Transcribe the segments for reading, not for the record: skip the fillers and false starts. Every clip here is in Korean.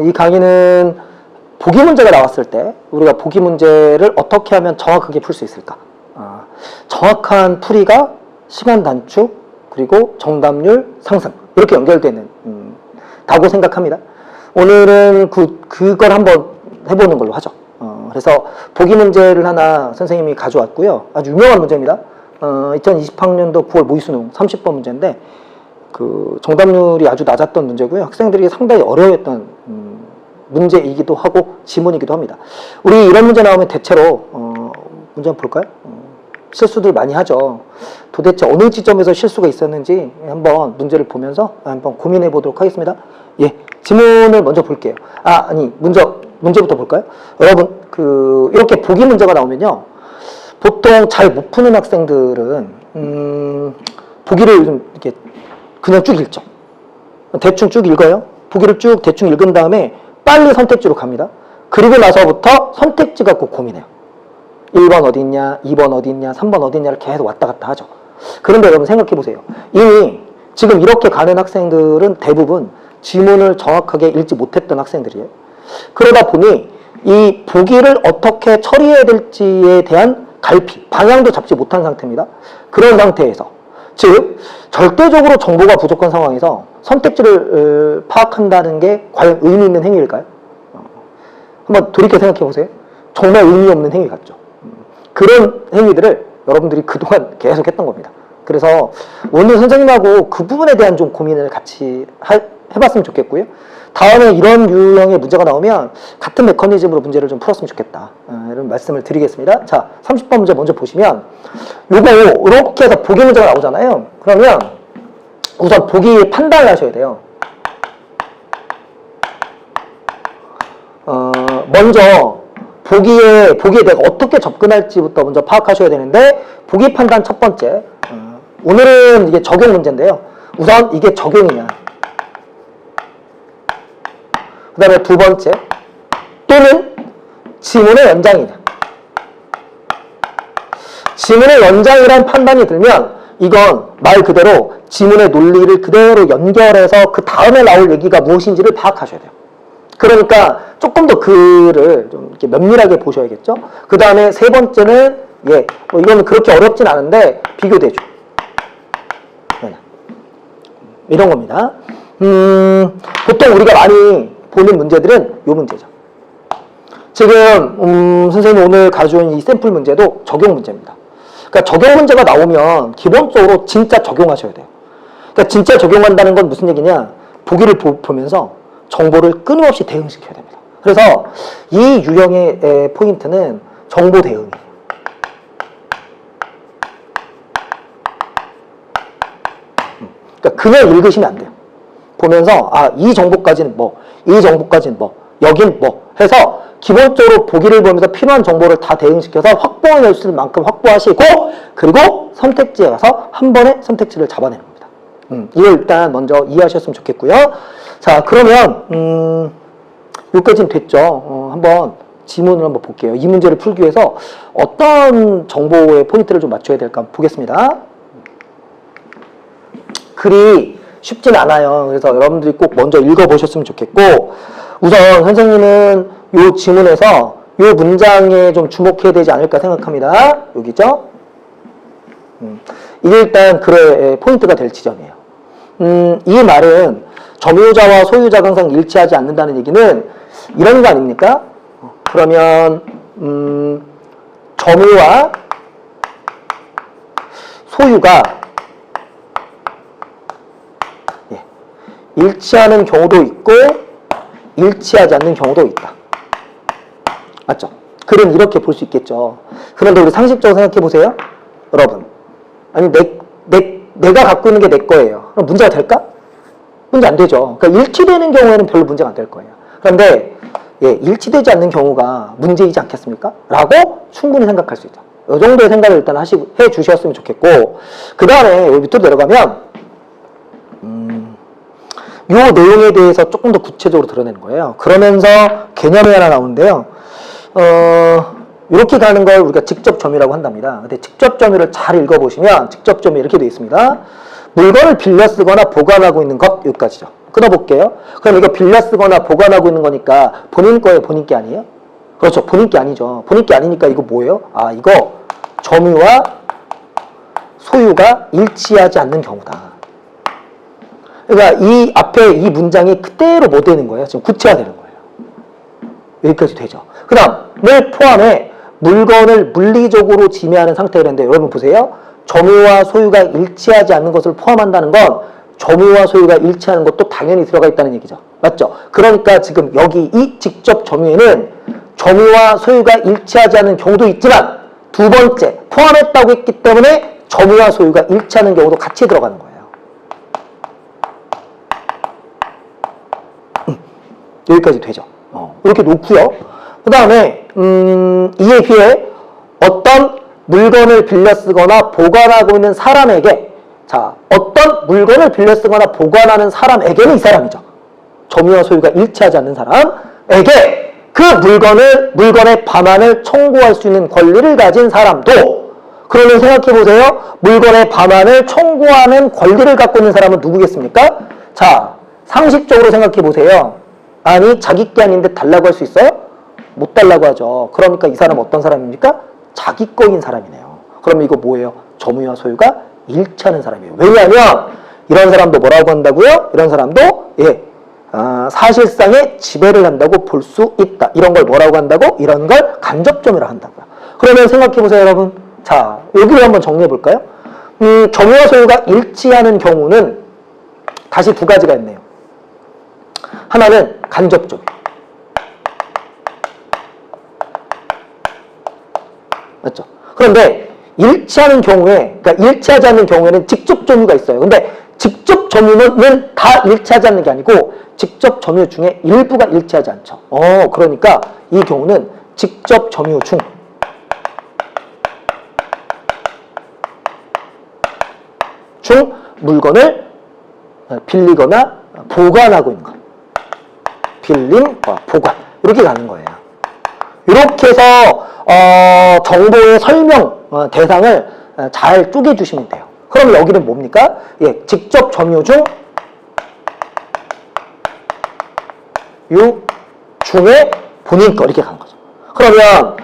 이 강의는 보기 문제가 나왔을 때 우리가 보기 문제를 어떻게 하면 정확하게 풀 수 있을까? 정확한 풀이가 시간 단축 그리고 정답률 상승 이렇게 연결되는 다고 생각합니다. 오늘은 그걸 한번 해보는 걸로 하죠. 그래서 보기 문제를 하나 선생님이 가져왔고요. 아주 유명한 문제입니다. 2020학년도 9월 모의수능 30번 문제인데 그 정답률이 아주 낮았던 문제고요. 학생들이 상당히 어려워했던 문제이기도 하고 지문이기도 합니다. 우리 이런 문제 나오면 대체로 문제 한번 볼까요? 실수들 많이 하죠. 도대체 어느 지점에서 실수가 있었는지 한번 문제를 보면서 한번 고민해 보도록 하겠습니다. 예, 지문을 먼저 볼게요. 문제부터 볼까요? 여러분, 이렇게 보기 문제가 나오면요. 보통 잘 못 푸는 학생들은, 보기를 요즘 이렇게 그냥 쭉 읽죠. 대충 쭉 읽어요. 보기를 쭉 대충 읽은 다음에 빨리 선택지로 갑니다. 그리고 나서부터 선택지 갖고 고민해요. 1번 어디 있냐, 2번 어디 있냐, 3번 어디 있냐를 계속 왔다 갔다 하죠. 그런데 여러분 생각해 보세요. 이미 지금 이렇게 가는 학생들은 대부분 지문을 정확하게 읽지 못했던 학생들이에요. 그러다 보니 이 보기를 어떻게 처리해야 될지에 대한 갈피, 방향도 잡지 못한 상태입니다. 그런 상태에서, 즉 절대적으로 정보가 부족한 상황에서 선택지를 파악한다는 게 과연 의미 있는 행위일까요? 한번 돌이켜 생각해 보세요. 정말 의미 없는 행위 같죠. 그런 행위들을 여러분들이 그동안 계속 했던 겁니다. 그래서 오늘 선생님하고 그 부분에 대한 좀 고민을 같이 해봤으면 좋겠고요. 다음에 이런 유형의 문제가 나오면 같은 메커니즘으로 문제를 좀 풀었으면 좋겠다. 이런 말씀을 드리겠습니다. 자, 30번 문제 먼저 보시면 요거 이렇게 해서 보기 문제가 나오잖아요. 그러면 우선 보기 판단을 하셔야 돼요. 먼저 보기에 내가 어떻게 접근할지부터 먼저 파악하셔야 되는데 보기 판단 첫 번째. 오늘은 이게 적용 문제인데요. 우선 이게 적용이냐. 그 다음에 두 번째, 또는 지문의 연장이냐. 지문의 연장이란 판단이 들면 이건 말 그대로 지문의 논리를 그대로 연결해서 그 다음에 나올 얘기가 무엇인지를 파악하셔야 돼요. 그러니까 조금 더 글을 좀 이렇게 면밀하게 보셔야겠죠. 그 다음에 세 번째는 이거는 그렇게 어렵진 않은데 비교대조. 이런 겁니다. 보통 우리가 많이 보는 문제들은 이 문제죠. 지금 선생님이 오늘 가져온 이 샘플 문제도 적용 문제입니다. 그러니까 적용 문제가 나오면 기본적으로 진짜 적용하셔야 돼요. 그러니까 진짜 적용한다는 건 무슨 얘기냐? 보기를 보면서 정보를 끊임없이 대응시켜야 됩니다. 그래서 이 유형의 포인트는 정보 대응이에요. 그러니까 그냥 읽으시면 안 돼요. 보면서 이 정보까지는 뭐, 이 정보까지는 뭐, 여긴 뭐 해서 기본적으로 보기를 보면서 필요한 정보를 다 대응시켜서 확보해낼 수 있는 만큼 확보하시고 그리고 선택지에 가서 한 번에 선택지를 잡아내는 겁니다. 이걸 일단 먼저 이해하셨으면 좋겠고요. 자, 그러면 여기까지는 됐죠. 한번 지문을 한번 볼게요. 이 문제를 풀기 위해서 어떤 정보의 포인트를 좀 맞춰야 될까 한번 보겠습니다. 글이 쉽진 않아요. 그래서 여러분들이 꼭 먼저 읽어보셨으면 좋겠고, 우선 선생님은 이 지문에서 이 문장에 좀 주목해야 되지 않을까 생각합니다. 여기죠? 이게 일단 글의 포인트가 될 지점이에요. 이 말은 점유자와 소유자가 항상 일치하지 않는다는 얘기는 이런 거 아닙니까? 그러면 점유와 소유가 일치하는 경우도 있고 일치하지 않는 경우도 있다. 맞죠? 글은 이렇게 볼 수 있겠죠. 그런데 우리 상식적으로 생각해 보세요. 여러분, 아니 내가 갖고 있는 게 내 거예요. 그럼 문제가 될까? 문제 안 되죠. 그러니까 일치되는 경우에는 별로 문제가 안 될 거예요. 그런데 일치되지 않는 경우가 문제이지 않겠습니까? 라고 충분히 생각할 수 있죠. 이 정도의 생각을 일단 해 주셨으면 좋겠고, 그 다음에 여기 밑으로 내려가면 이 내용에 대해서 조금 더 구체적으로 드러내는 거예요. 그러면서 개념이 하나 나오는데요. 이렇게 가는 걸 우리가 직접 점유라고 한답니다. 근데 직접 점유를 잘 읽어보시면 직접 점유 이렇게 되어 있습니다. 물건을 빌려 쓰거나 보관하고 있는 것, 여기까지죠. 끊어볼게요. 그럼 이거 빌려 쓰거나 보관하고 있는 거니까 본인 거예요, 본인 게 아니에요? 그렇죠. 본인 게 아니죠. 본인 게 아니니까 이거 뭐예요? 아, 이거 점유와 소유가 일치하지 않는 경우다. 그러니까 이 앞에 이 문장이 그대로 뭐 되는 거예요? 지금 구체화되는 거예요. 여기까지 되죠. 그 다음을 포함해 물건을 물리적으로 지배하는 상태가 되는데 여러분 보세요. 점유와 소유가 일치하지 않는 것을 포함한다는 건 점유와 소유가 일치하는 것도 당연히 들어가 있다는 얘기죠. 맞죠? 그러니까 지금 여기 이 직접 점유에는 점유와 소유가 일치하지 않는 경우도 있지만 두 번째 포함했다고 했기 때문에 점유와 소유가 일치하는 경우도 같이 들어가는 거예요. 여기까지 되죠. 이렇게 놓고요. 그 다음에 이에 비해 어떤 물건을 빌려 쓰거나 보관하고 있는 사람에게 자 어떤 물건을 빌려 쓰거나 보관하는 사람에게는 이 사람이죠. 점유와 소유가 일치하지 않는 사람에게 그 물건의 반환을 청구할 수 있는 권리를 가진 사람도 그러면 생각해보세요. 물건의 반환을 청구하는 권리를 갖고 있는 사람은 누구겠습니까? 자 상식적으로 생각해보세요. 아니 자기 게 아닌데 달라고 할 수 있어요? 못 달라고 하죠. 그러니까 이 사람은 어떤 사람입니까? 자기 거인 사람이네요. 그러면 이거 뭐예요? 점유와 소유가 일치하는 사람이에요. 왜냐하면 이런 사람도 뭐라고 한다고요? 이런 사람도 사실상의 지배를 한다고 볼 수 있다. 이런 걸 뭐라고 한다고? 이런 걸 간접점유라 한다고요. 그러면 생각해보세요 여러분. 자 여기를 한번 정리해볼까요? 점유와 소유가 일치하는 경우는 다시 두 가지가 있네요. 하나는 간접점유. 맞죠? 그런데 일치하는 경우에, 그러니까 일치하지 않는 경우에는 직접 점유가 있어요. 근데 직접 점유는 다 일치하지 않는 게 아니고 직접 점유 중에 일부가 일치하지 않죠. 그러니까 이 경우는 직접 점유 중 물건을 빌리거나 보관하고 있는 것. 빌림과 보관. 이렇게 가는 거예요. 이렇게 해서 정보의 설명 대상을 잘 쪼개주시면 돼요. 그럼 여기는 뭡니까? 직접 점유 중에 본인 거 이렇게 가는 거죠. 그러면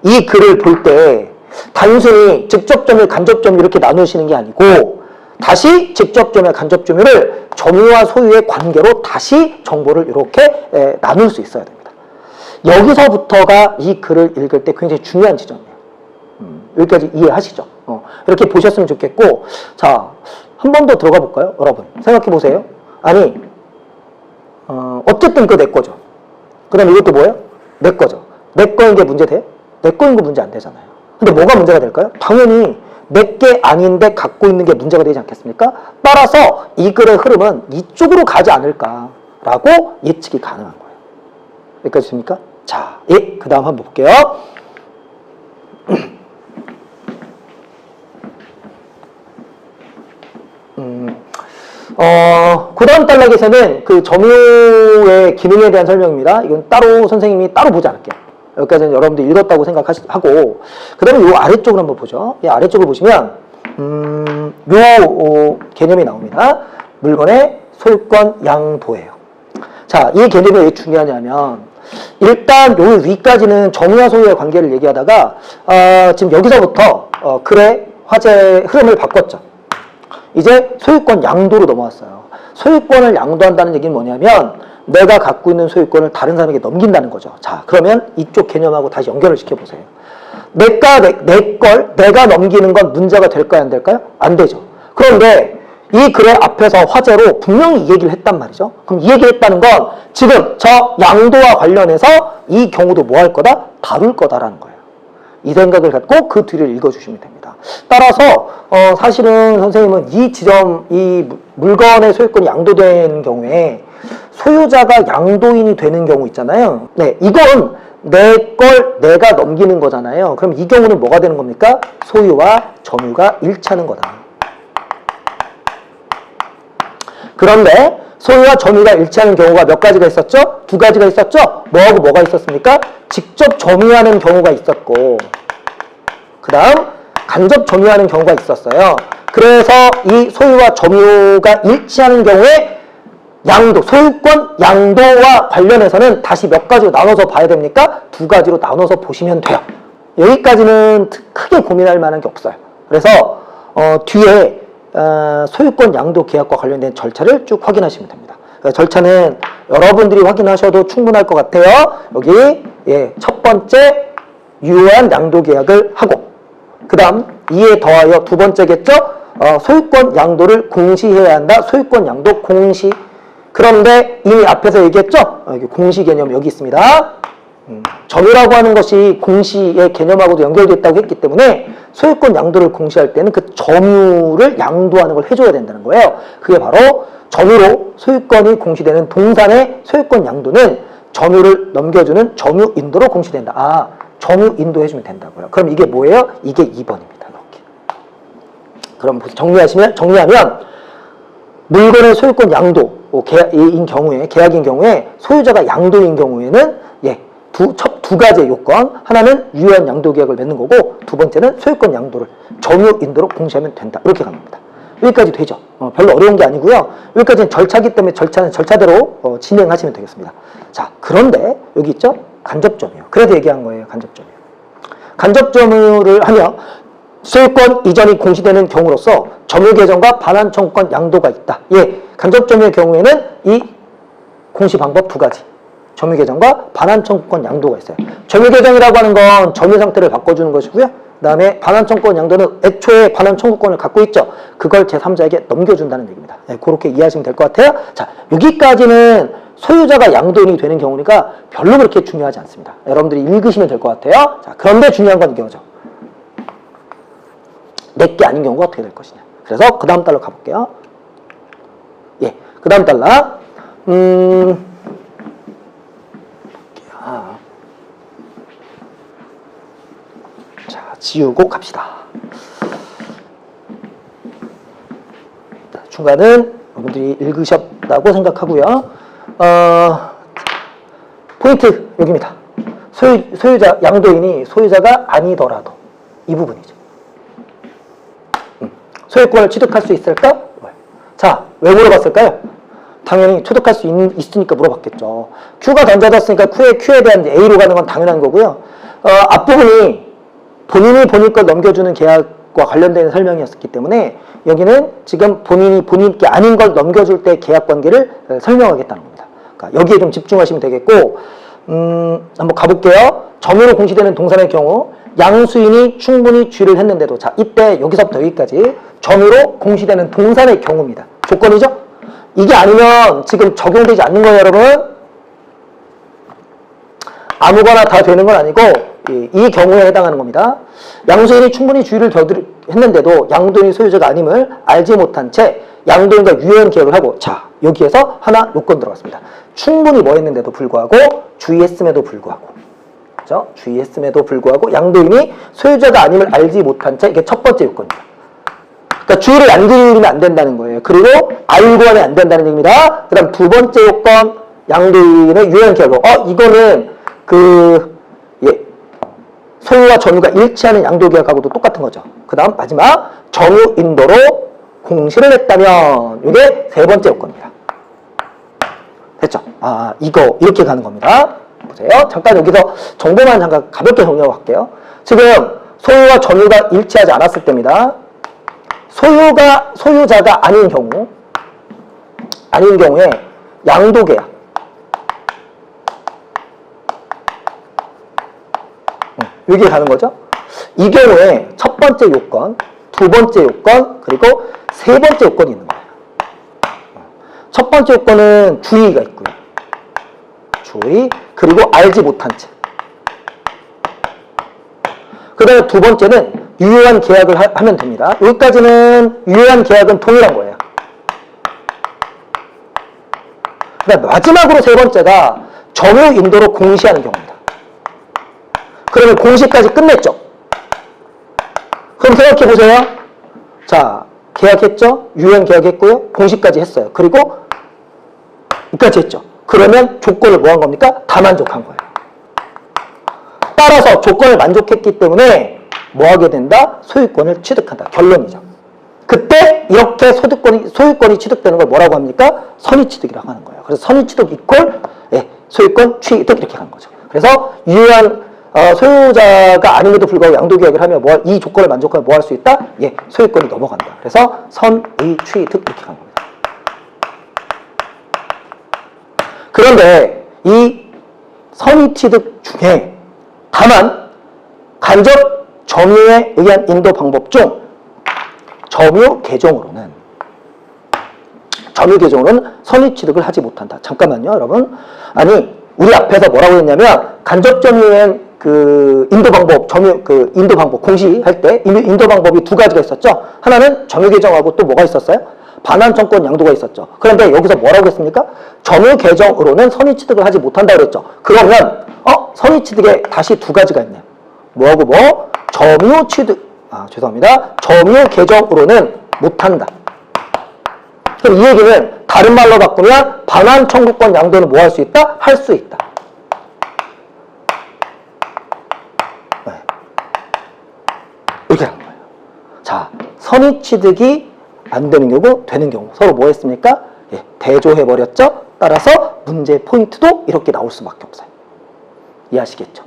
이 글을 볼 때 단순히 직접 점유, 간접 점유 이렇게 나누시는 게 아니고 다시 직접 점유, 간접 점유를 점유와 소유의 관계로 다시 정보를 이렇게 나눌 수 있어야 됩니다. 여기서부터가 이 글을 읽을 때 굉장히 중요한 지점이에요. 여기까지 이해하시죠? 이렇게 보셨으면 좋겠고, 자, 한 번 더 들어가 볼까요? 여러분, 생각해 보세요. 아니, 어쨌든 그거 내 거죠. 그 다음에 이것도 뭐예요? 내 거죠. 내 거인 게 문제 돼요? 내 거인 거 문제 안 되잖아요. 근데 뭐가 문제가 될까요? 당연히 내 게 아닌데 갖고 있는 게 문제가 되지 않겠습니까? 따라서 이 글의 흐름은 이쪽으로 가지 않을까라고 예측이 가능한 거예요. 여기까지 됩니까? 자, 그 다음 한번 볼게요. 그 다음 단락에서는 그 점유의 기능에 대한 설명입니다. 이건 따로 선생님이 따로 보지 않을게요. 여기까지는 여러분들 읽었다고 생각하고, 그 다음에 이 아래쪽을 한번 보죠. 이 아래쪽을 보시면, 요 개념이 나옵니다. 물건의 소유권 양도예요. 자, 이 개념이 왜 중요하냐면, 일단 요 위까지는 점유와 소유의 관계를 얘기하다가, 지금 여기서부터 글의 화제 흐름을 바꿨죠. 이제 소유권 양도로 넘어왔어요. 소유권을 양도한다는 얘기는 뭐냐면 내가 갖고 있는 소유권을 다른 사람에게 넘긴다는 거죠. 자, 그러면 이쪽 개념하고 다시 연결을 시켜보세요. 내 걸 내가 넘기는 건 문제가 될까요? 안 될까요? 안 되죠. 그런데 이 글의 앞에서 화제로 분명히 이 얘기를 했단 말이죠. 그럼 이 얘기를 했다는 건 지금 저 양도와 관련해서 이 경우도 뭐 할 거다? 다룰 거다라는 거예요. 이 생각을 갖고 그 뒤를 읽어주시면 됩니다. 따라서 사실은 선생님은 이 지점, 이 물건의 소유권이 양도되는 경우에 소유자가 양도인이 되는 경우 있잖아요. 네, 이건 내 걸 내가 넘기는 거잖아요. 그럼 이 경우는 뭐가 되는 겁니까? 소유와 점유가 일치하는 거다. 그런데 소유와 점유가 일치하는 경우가 몇 가지가 있었죠? 두 가지가 있었죠? 뭐하고 뭐가 있었습니까? 직접 점유하는 경우가 있었고, 그 다음 간접 점유하는 경우가 있었어요. 그래서 이 소유와 점유가 일치하는 경우에 양도, 소유권 양도와 관련해서는 다시 몇 가지로 나눠서 봐야 됩니까? 두 가지로 나눠서 보시면 돼요. 여기까지는 크게 고민할 만한 게 없어요. 그래서 뒤에 소유권 양도 계약과 관련된 절차를 쭉 확인하시면 됩니다. 절차는 여러분들이 확인하셔도 충분할 것 같아요. 여기 첫 번째 유효한 양도 계약을 하고, 그 다음 이에 더하여 두 번째겠죠? 소유권 양도를 공시해야 한다. 소유권 양도 공시. 그런데 이미 앞에서 얘기했죠? 여기 공시 개념 여기 있습니다. 점유라고 하는 것이 공시의 개념하고도 연결되어 있다고 했기 때문에 소유권 양도를 공시할 때는 그 점유를 양도하는 걸 해줘야 된다는 거예요. 그게 바로 점유로 소유권이 공시되는 동산의 소유권 양도는 점유를 넘겨주는 점유인도로 공시된다. 점유인도 해주면 된다고요. 그럼 이게 뭐예요? 이게 2번입니다. 이렇게. 그럼 정리하면 물건의 소유권 양도 계약인 경우에 소유자가 양도인 경우에는 두 가지의 요건, 하나는 유효한 양도 계약을 맺는 거고, 두 번째는 소유권 양도를 점유인도로 공시하면 된다. 이렇게 갑니다. 여기까지 되죠. 별로 어려운 게 아니고요. 여기까지는 절차기 때문에 절차는 절차대로 진행하시면 되겠습니다. 자, 그런데 여기 있죠? 간접점유요. 그래서 얘기한 거예요. 간접점유. 간접점유를 하며 소유권 이전이 공시되는 경우로서 점유계정과 반환 청구권 양도가 있다. 간접점유의 경우에는 이 공시 방법 두 가지. 점유계정과 반환 청구권 양도가 있어요. 점유계정이라고 하는 건 점유 상태를 바꿔주는 것이고요. 그 다음에 반환 청구권 양도는 애초에 반환 청구권을 갖고 있죠. 그걸 제3자에게 넘겨준다는 얘기입니다. 그렇게 이해하시면 될 것 같아요. 자, 여기까지는 소유자가 양도인이 되는 경우니까 별로 그렇게 중요하지 않습니다. 여러분들이 읽으시면 될 것 같아요. 자, 그런데 중요한 건 이거죠. 내게 아닌 경우가 어떻게 될 것이냐. 그래서 그 다음 달로 가볼게요. 그 다음 달라. 자, 지우고 갑시다. 중간은 여러분들이 읽으셨다고 생각하고요. 포인트 여기입니다. 소유자, 양도인이 소유자가 아니더라도 이 부분이죠. 소유권을 취득할 수 있을까? 자, 왜 물어봤을까요? 당연히 취득할 수 있으니까 물어봤겠죠. Q가 던져졌으니까 Q에 대한 A로 가는 건 당연한 거고요. 앞부분이 본인이 본인 걸 넘겨주는 계약과 관련된 설명이었기 때문에 여기는 지금 본인께 아닌 걸 넘겨줄 때 계약 관계를 설명하겠다는 겁니다. 그러니까 여기에 좀 집중하시면 되겠고, 한번 가볼게요. 점유로 공시되는 동산의 경우 양수인이 충분히 주의를 했는데도, 자, 이때 여기서부터 여기까지 점유로 공시되는 동산의 경우입니다. 조건이죠? 이게 아니면 지금 적용되지 않는 거예요, 여러분. 아무거나 다 되는 건 아니고 이 경우에 해당하는 겁니다. 양수인이 충분히 주의를 했는데도 양도인이 소유자가 아님을 알지 못한 채 양도인과 유효한 계약을 하고, 자, 여기에서 하나 요건 들어갔습니다. 충분히 뭐 했는데도 불구하고 주의했음에도 불구하고, 그죠? 주의했음에도 불구하고 양도인이 소유자가 아님을 알지 못한 채, 이게 첫 번째 요건입니다. 그러니까 주의를 안 기울이면 안 된다는 거예요. 그리고 알고 하면 안 된다는 얘기입니다. 그 다음 두 번째 요건, 양도인의 유효한 계약으로, 이거는 소유와 점유가 일치하는 양도계약하고도 똑같은 거죠. 그 다음 마지막 점유인도로 공시를 했다면 이게 세 번째 요건입니다. 됐죠? 이거 이렇게 가는 겁니다. 보세요. 잠깐 여기서 정보만 잠깐 가볍게 정리하고 갈게요. 지금 소유와 점유가 일치하지 않았을 때입니다. 소유자가 아닌 경우에 양도계약, 여기에 가는 거죠. 이 경우에 첫 번째 요건, 두 번째 요건, 그리고 세 번째 요건이 있는 거예요. 첫 번째 요건은 주의가 있고요. 주의, 그리고 알지 못한 채. 그 다음에 두 번째는 유효한 계약을 하면 됩니다. 여기까지는 유효한 계약은 동일한 거예요. 그다음 마지막으로 세 번째가 점유인도로 공시하는 경우입니다. 그러면 공시까지 끝냈죠. 그럼 생각해 보세요. 자, 계약했죠? 유효한 계약했고요. 공시까지 했어요. 그리고 여기까지 했죠. 그러면 조건을 뭐 한 겁니까? 다 만족한 거예요. 따라서 조건을 만족했기 때문에 뭐 하게 된다? 소유권을 취득한다. 결론이죠. 그때 이렇게 소유권이 취득되는 걸 뭐라고 합니까? 선의취득이라고 하는 거예요. 그래서 선의취득 이퀄 소유권 취득 이렇게 가는 거죠. 그래서 유효한 소유자가 아님에도 불구하고 양도계약을 하면 이 조건을 만족하면 뭐 할 수 있다? 소유권이 넘어간다. 그래서 선의취득 이렇게 가는 겁니다. 그런데 이 선의취득 중에 다만 간접 점유에 의한 인도 방법 중 점유 계정으로는 선의취득을 하지 못한다. 잠깐만요, 여러분. 아니, 우리 앞에서 뭐라고 했냐면 간접 점유에 인도 방법 공시할 때 인도 방법이 두 가지가 있었죠. 하나는 점유 계정하고 또 뭐가 있었어요? 반환청권 양도가 있었죠. 그런데 여기서 뭐라고 했습니까? 점유 계정으로는 선의취득을 하지 못한다 그랬죠. 그러면 선의취득에 다시 두 가지가 있네요. 뭐하고 뭐? 점유 계정으로는 못한다. 그럼 이 얘기는 다른 말로 바꾸면 반환 청구권 양도는 뭐 할 수 있다? 할 수 있다. 네. 이렇게 하는 거예요. 자, 선의취득이 안 되는 경우, 되는 경우 서로 뭐 했습니까? 대조해버렸죠? 따라서 문제 포인트도 이렇게 나올 수밖에 없어요. 이해하시겠죠?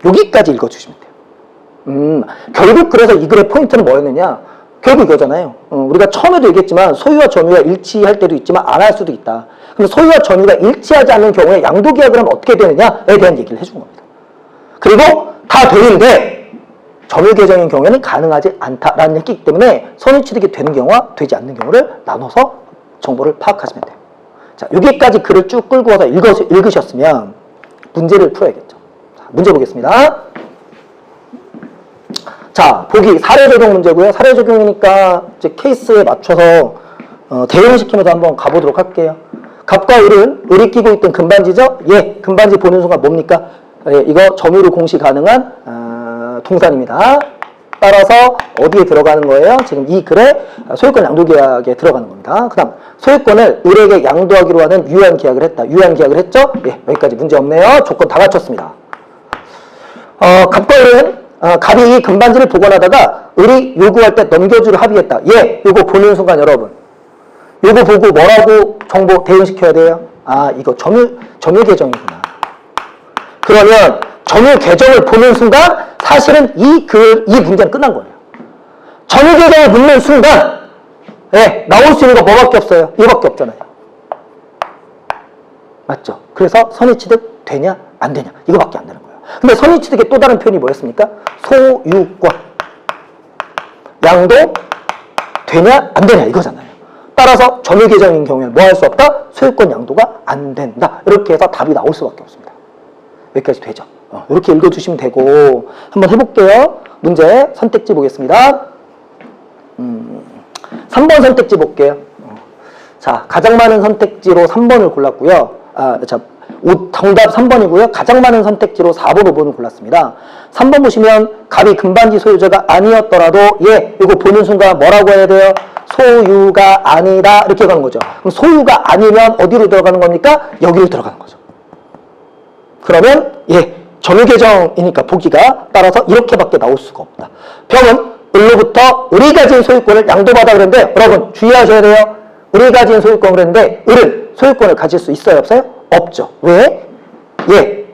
여기까지 읽어주시면 돼요. 결국 그래서 이 글의 포인트는 뭐였느냐? 결국 이거잖아요. 우리가 처음에도 얘기했지만 소유와 점유가 일치할 때도 있지만 안 할 수도 있다. 그럼 소유와 점유가 일치하지 않는 경우에 양도계약을 하면 어떻게 되느냐에 대한 얘기를 해준 겁니다. 그리고 다 되는데 점유 계정인 경우에는 가능하지 않다라는 얘기이기 때문에 선의취득이 되는 경우와 되지 않는 경우를 나눠서 정보를 파악하시면 돼요. 자, 여기까지 글을 쭉 끌고 와서 읽으셨으면 문제를 풀어야겠죠. 자, 문제 보겠습니다. 자, 보기 사례 적용 문제고요. 사례 적용이니까 이제 케이스에 맞춰서 대응시키면서 한번 가보도록 할게요. 갑과 을이 끼고 있던 금반지죠? 금반지 보는 순간 뭡니까? 이거 점유로 공시 가능한 동산입니다. 따라서 어디에 들어가는 거예요? 지금 이 글에 소유권 양도계약에 들어가는 겁니다. 그 다음 소유권을 을에게 양도하기로 하는 유효한 계약을 했다. 유효한 계약을 했죠? 여기까지 문제 없네요. 조건 다 갖췄습니다. 갑과 을은 갑이 이 금반지를 보관하다가 을이 요구할 때 넘겨주기로 합의했다. 요거 보는 순간 여러분 요거 보고 뭐라고 정보 대응시켜야 돼요? 이거 점유 계정이구나. 그러면 점유 계정을 보는 순간 사실은 이 문제는 끝난 거예요. 점유 계정을 묻는 순간 나올 수 있는 거 뭐밖에 없어요? 이거밖에 없잖아요. 맞죠? 그래서 선의취득 되냐 안 되냐 이거밖에 안 되는 거예요. 근데 선의취득의 또 다른 표현이 뭐였습니까? 소유권 양도 되냐 안 되냐 이거잖아요. 따라서 점유 계정인 경우에는 뭐 할 수 없다? 소유권 양도가 안 된다. 이렇게 해서 답이 나올 수밖에 없습니다. 여기까지 되죠. 이렇게 읽어주시면 되고 한번 해볼게요. 문제 선택지 보겠습니다. 3번 선택지 볼게요. 자, 가장 많은 선택지로 3번을 골랐고요. 정답 3번이고요. 가장 많은 선택지로 4번, 5번을 골랐습니다. 3번 보시면 갑이 금반지 소유자가 아니었더라도 이거 보는 순간 뭐라고 해야 돼요? 소유가 아니다 이렇게 가는 거죠. 그럼 소유가 아니면 어디로 들어가는 겁니까? 여기로 들어가는 거죠. 그러면 점유 계정이니까 보기가 따라서 이렇게밖에 나올 수가 없다. 병은 을로부터 을이 가진 소유권을 양도받아 그랬는데 여러분 주의하셔야 돼요. 을이 가진 소유권 그랬는데 을은 소유권을 가질 수 있어요 없어요? 없죠. 왜?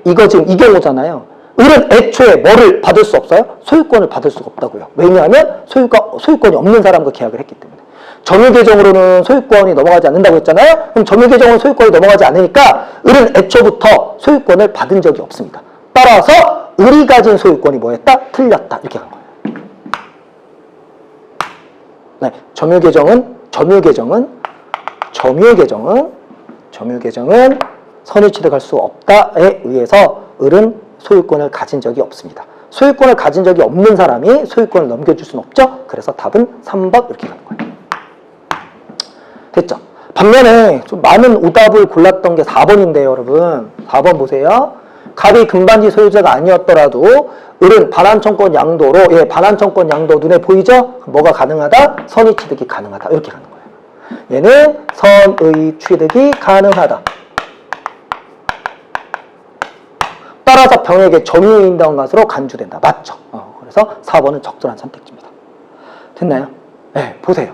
이거 지금 이 경우잖아요. 을은 애초에 뭐를 받을 수 없어요? 소유권을 받을 수가 없다고요. 왜냐하면 소유권이 없는 사람과 계약을 했기 때문에. 점유 계정으로는 소유권이 넘어가지 않는다고 했잖아요. 그럼 점유 계정으로 소유권이 넘어가지 않으니까 을은 애초부터 소유권을 받은 적이 없습니다. 따라서 을이 가진 소유권이 뭐였다? 틀렸다. 이렇게 간 거예요. 네, 점유 계정은 선의취득할 수 없다에 의해서 을은 소유권을 가진 적이 없습니다. 소유권을 가진 적이 없는 사람이 소유권을 넘겨줄 수는 없죠. 그래서 답은 3번 이렇게 가는 거예요. 됐죠? 반면에 좀 많은 오답을 골랐던 게 4번인데요, 여러분. 4번 보세요. 갑이 금반지 소유자가 아니었더라도 을은 반환청권 양도로 반환청권 양도 눈에 보이죠? 뭐가 가능하다? 선의취득이 가능하다. 이렇게 가는 거예요. 얘는 선의취득이 가능하다. 따라서 병에게 점유인다운 것으로 간주된다. 맞죠? 그래서 4번은 적절한 선택지입니다. 됐나요? 보세요.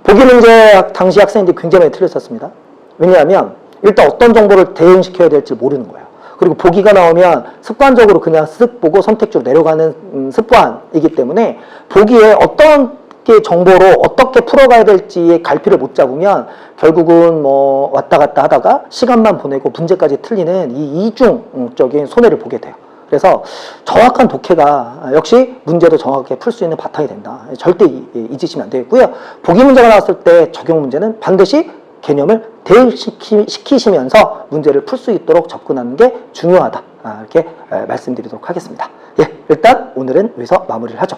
보기 문제 당시 학생들이 굉장히 많이 틀렸었습니다. 왜냐하면 일단 어떤 정보를 대응시켜야 될지 모르는 거예요. 그리고 보기가 나오면 습관적으로 그냥 쓱 보고 선택지로 내려가는 습관이기 때문에 보기에 어떤 게 정보로 어떻게 풀어가야 될지의 갈피를 못 잡으면 결국은 뭐 왔다 갔다 하다가 시간만 보내고 문제까지 틀리는 이 이중적인 손해를 보게 돼요. 그래서 정확한 독해가 역시 문제도 정확하게 풀 수 있는 바탕이 된다. 절대 잊으시면 안 되겠고요. 보기 문제가 나왔을 때 적용 문제는 반드시 개념을 대입시키시면서 문제를 풀 수 있도록 접근하는 게 중요하다. 이렇게 말씀드리도록 하겠습니다. 예, 일단 오늘은 여기서 마무리를 하죠.